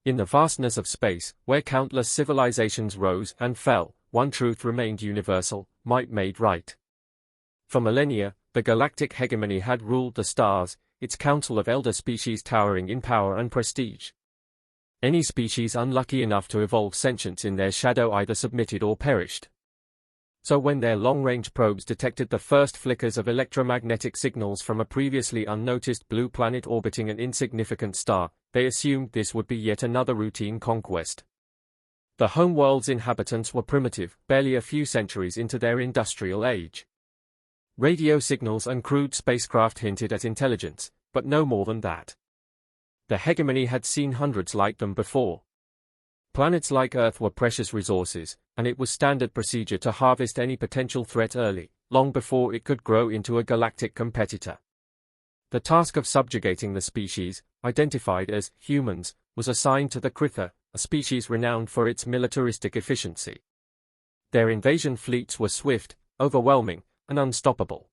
In the vastness of space, where countless civilizations rose and fell, one truth remained universal: might made right. For millennia, the galactic hegemony had ruled the stars, its council of elder species towering in power and prestige. Any species unlucky enough to evolve sentience in their shadow either submitted or perished. So when their long-range probes detected the first flickers of electromagnetic signals from a previously unnoticed blue planet orbiting an insignificant star, they assumed this would be yet another routine conquest. The homeworld's inhabitants were primitive, barely a few centuries into their industrial age. Radio signals and crude spacecraft hinted at intelligence, but no more than that. The hegemony had seen hundreds like them before. Planets like Earth were precious resources, and it was standard procedure to harvest any potential threat early, long before it could grow into a galactic competitor. The task of subjugating the species, identified as humans, was assigned to the Kritha, a species renowned for its militaristic efficiency. Their invasion fleets were swift, overwhelming, and unstoppable.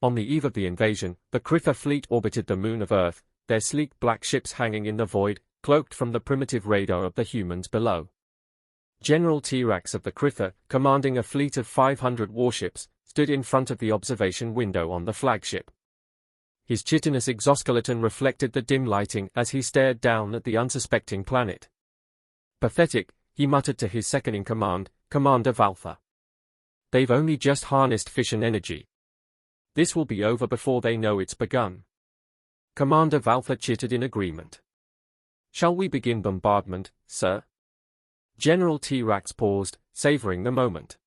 On the eve of the invasion, the Kritha fleet orbited the moon of Earth, their sleek black ships hanging in the void, cloaked from the primitive radar of the humans below. General T-Rax of the Kritha, commanding a fleet of 500 warships, stood in front of the observation window on the flagship. His chitinous exoskeleton reflected the dim lighting as he stared down at the unsuspecting planet. Pathetic, he muttered to his second-in-command, Commander Valtha. They've only just harnessed fission energy. This will be over before they know it's begun. Commander Valtha chittered in agreement. Shall we begin bombardment, sir? General T-Rax paused, savoring the moment.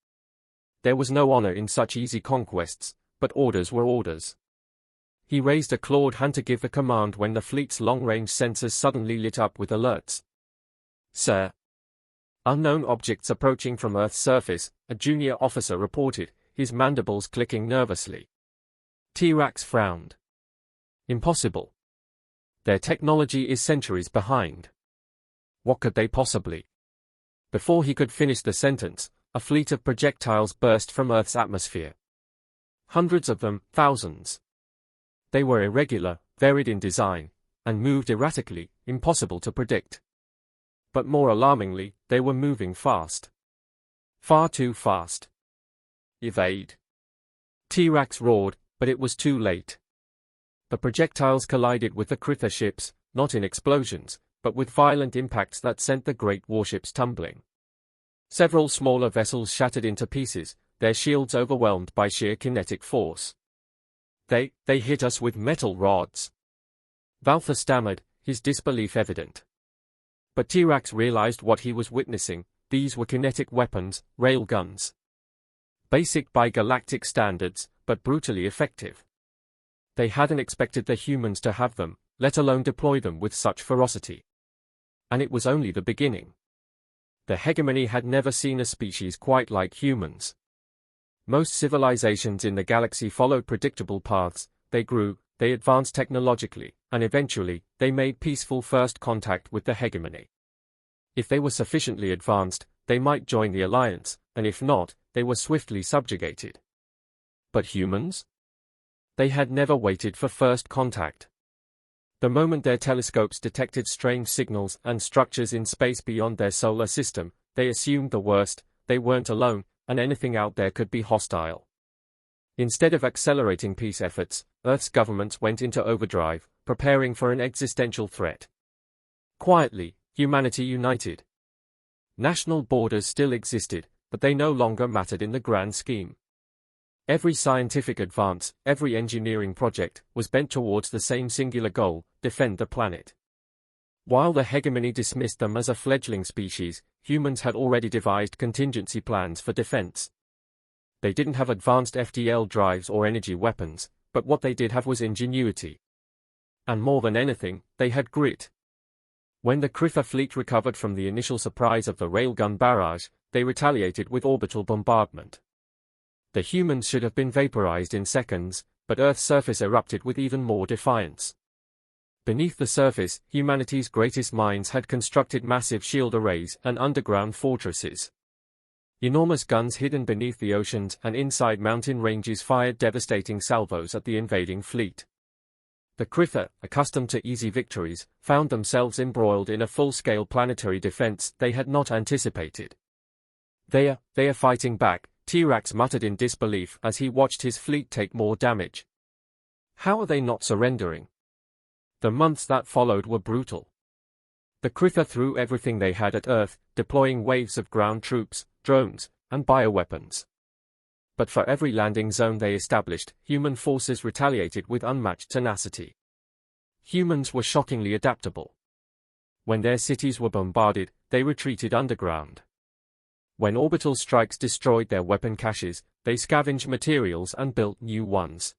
There was no honor in such easy conquests, but orders were orders. He raised a clawed hand to give the command when the fleet's long-range sensors suddenly lit up with alerts. Sir. Unknown objects approaching from Earth's surface, a junior officer reported, his mandibles clicking nervously. T-Rax frowned. Impossible. Their technology is centuries behind. What could they possibly? Before he could finish the sentence, a fleet of projectiles burst from Earth's atmosphere. Hundreds of them, thousands. They were irregular, varied in design, and moved erratically, impossible to predict. But more alarmingly, they were moving fast. Far too fast. Evade. T-Rax roared, but it was too late. The projectiles collided with the Kritha ships, not in explosions, but with violent impacts that sent the great warships tumbling. Several smaller vessels shattered into pieces, their shields overwhelmed by sheer kinetic force. They hit us with metal rods. Valtha stammered, his disbelief evident. But T-Rax realized what he was witnessing: these were kinetic weapons, railguns. Basic by galactic standards, but brutally effective. They hadn't expected the humans to have them, let alone deploy them with such ferocity. And it was only the beginning. The hegemony had never seen a species quite like humans. Most civilizations in the galaxy followed predictable paths: they grew, they advanced technologically, and eventually, they made peaceful first contact with the hegemony. If they were sufficiently advanced, they might join the alliance, and if not, they were swiftly subjugated. But humans? They had never waited for first contact. The moment their telescopes detected strange signals and structures in space beyond their solar system, they assumed the worst: they weren't alone, and anything out there could be hostile. Instead of accelerating peace efforts, Earth's governments went into overdrive, preparing for an existential threat. Quietly, humanity united. National borders still existed, but they no longer mattered in the grand scheme. Every scientific advance, every engineering project, was bent towards the same singular goal: defend the planet. While the hegemony dismissed them as a fledgling species, humans had already devised contingency plans for defense. They didn't have advanced FTL drives or energy weapons, but what they did have was ingenuity. And more than anything, they had grit. When the Kritha fleet recovered from the initial surprise of the railgun barrage, they retaliated with orbital bombardment. The humans should have been vaporized in seconds, but Earth's surface erupted with even more defiance. Beneath the surface, humanity's greatest minds had constructed massive shield arrays and underground fortresses. Enormous guns hidden beneath the oceans and inside mountain ranges fired devastating salvos at the invading fleet. The Kritha, accustomed to easy victories, found themselves embroiled in a full-scale planetary defense they had not anticipated. They are fighting back, Tirax muttered in disbelief as he watched his fleet take more damage. How are they not surrendering? The months that followed were brutal. The Kritha threw everything they had at Earth, deploying waves of ground troops, drones, and bioweapons. But for every landing zone they established, human forces retaliated with unmatched tenacity. Humans were shockingly adaptable. When their cities were bombarded, they retreated underground. When orbital strikes destroyed their weapon caches, they scavenged materials and built new ones.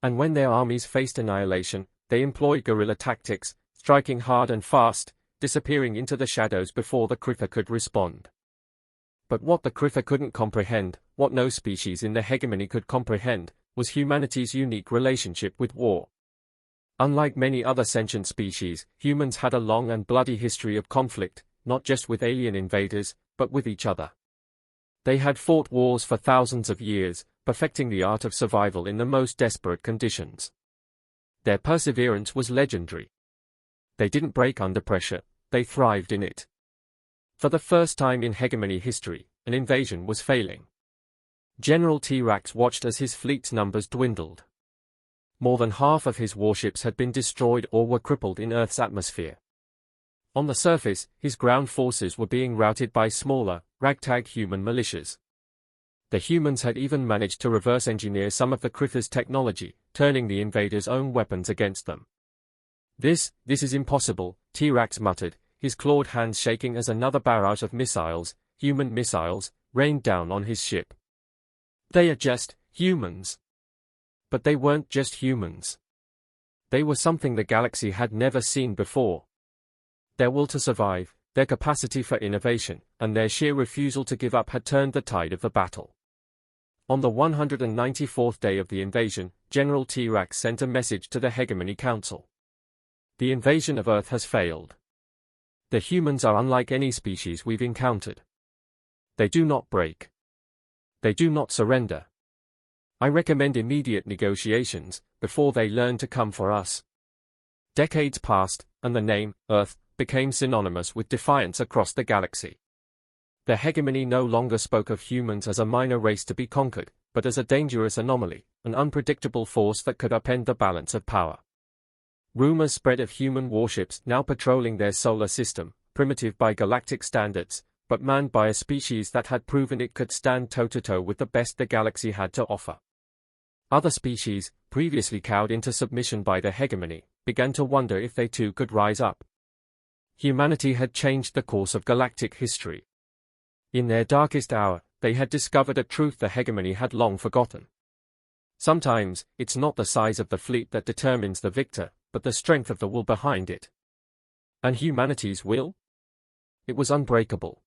And when their armies faced annihilation, they employed guerrilla tactics, striking hard and fast, disappearing into the shadows before the Kritha could respond. But what the Kritha couldn't comprehend, what no species in the hegemony could comprehend, was humanity's unique relationship with war. Unlike many other sentient species, humans had a long and bloody history of conflict, not just with alien invaders, but with each other. They had fought wars for thousands of years, perfecting the art of survival in the most desperate conditions. Their perseverance was legendary. They didn't break under pressure, they thrived in it. For the first time in hegemony history, an invasion was failing. General Tirax watched as his fleet's numbers dwindled. More than half of his warships had been destroyed or were crippled in Earth's atmosphere. On the surface, his ground forces were being routed by smaller, ragtag human militias. The humans had even managed to reverse-engineer some of the Kritha's technology, turning the invaders' own weapons against them. This is impossible, Tirax muttered, his clawed hands shaking as another barrage of missiles, human missiles, rained down on his ship. They are just humans. But they weren't just humans. They were something the galaxy had never seen before. Their will to survive, their capacity for innovation, and their sheer refusal to give up had turned the tide of the battle. On the 194th day of the invasion, General Tirax sent a message to the Hegemony Council. The invasion of Earth has failed. The humans are unlike any species we've encountered. They do not break. They do not surrender. I recommend immediate negotiations, before they learn to come for us. Decades passed, and the name, Earth, became synonymous with defiance across the galaxy. The hegemony no longer spoke of humans as a minor race to be conquered, but as a dangerous anomaly, an unpredictable force that could upend the balance of power. Rumors spread of human warships now patrolling their solar system, primitive by galactic standards, but manned by a species that had proven it could stand toe-to-toe with the best the galaxy had to offer. Other species, previously cowed into submission by the hegemony, began to wonder if they too could rise up. Humanity had changed the course of galactic history. In their darkest hour, they had discovered a truth the hegemony had long forgotten. Sometimes, it's not the size of the fleet that determines the victor, but the strength of the will behind it. And humanity's will? It was unbreakable.